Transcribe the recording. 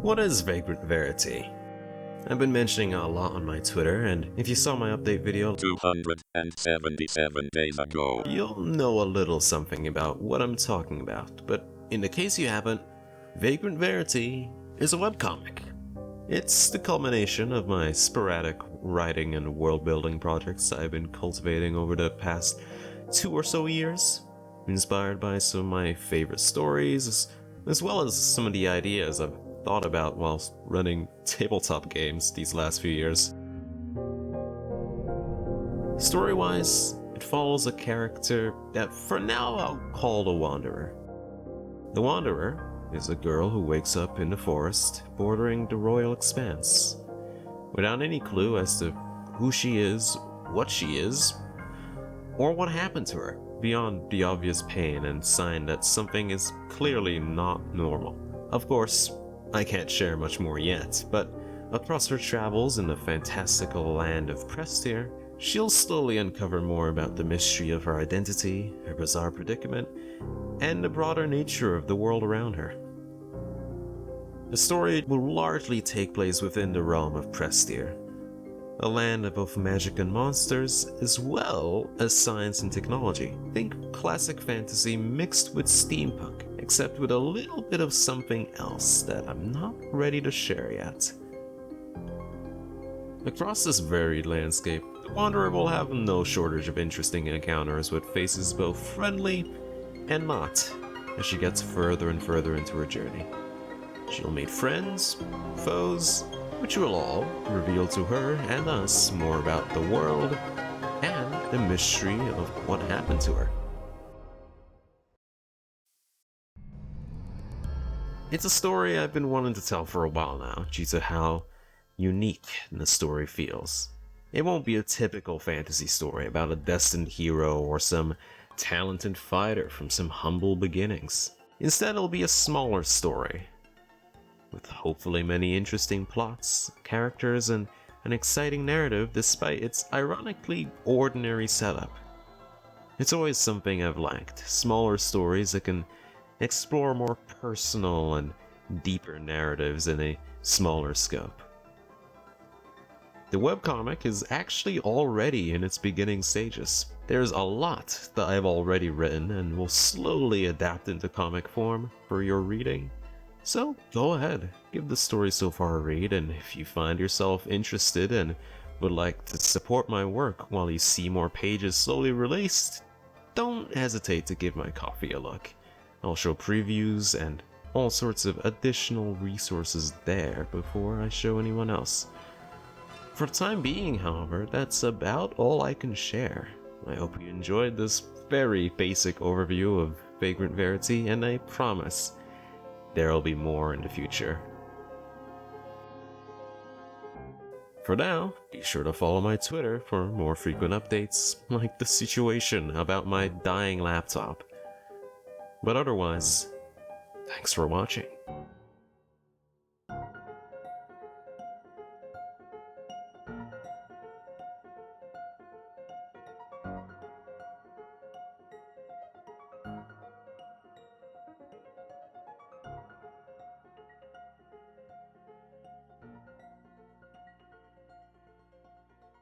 What is Vagrant Verity? I've been mentioning it a lot on my Twitter, and if you saw my update video 277 days ago, you'll know a little something about what I'm talking about. But in the case you haven't, Vagrant Verity is a webcomic. It's the culmination of my sporadic writing and world-building projects I've been cultivating over the past 2 or so years, inspired by some of my favorite stories, as well as some of the ideas I've thought about whilst running tabletop games these last few years. Story-wise, it follows a character that for now I'll call the Wanderer. The Wanderer is a girl who wakes up in the forest bordering the Royal Expanse, without any clue as to who she is, or what happened to her, beyond the obvious pain and sign that something is clearly not normal. Of course, I can't share much more yet, but across her travels in the fantastical land of Prestir, she'll slowly uncover more about the mystery of her identity, her bizarre predicament, and the broader nature of the world around her. The story will largely take place within the realm of Prestir, a land of both magic and monsters, as well as science and technology. Think classic fantasy mixed with steampunk, except with a little bit of something else that I'm not ready to share yet. Across this varied landscape, the Wanderer will have no shortage of interesting encounters with faces both friendly and not, as she gets further and further into her journey. She'll meet friends, foes, which will all reveal to her and us more about the world and the mystery of what happened to her. It's a story I've been wanting to tell for a while now, due to how unique the story feels. It won't be a typical fantasy story about a destined hero or some talented fighter from some humble beginnings. Instead, it'll be a smaller story, with hopefully many interesting plots, characters, and an exciting narrative despite its ironically ordinary setup. It's always something I've liked, smaller stories that can explore more personal and deeper narratives in a smaller scope. The webcomic is actually already in its beginning stages. There's a lot that I've already written and will slowly adapt into comic form for your reading. So go ahead, give the story so far a read, and if you find yourself interested and would like to support my work while you see more pages slowly released, don't hesitate to give my Ko-fi a look. I'll show previews and all sorts of additional resources there before I show anyone else. For the time being, however, that's about all I can share. I hope you enjoyed this very basic overview of Vagrant Verity, and I promise there'll be more in the future. For now, be sure to follow my Twitter for more frequent updates, like the situation about my dying laptop. But otherwise, thanks for watching.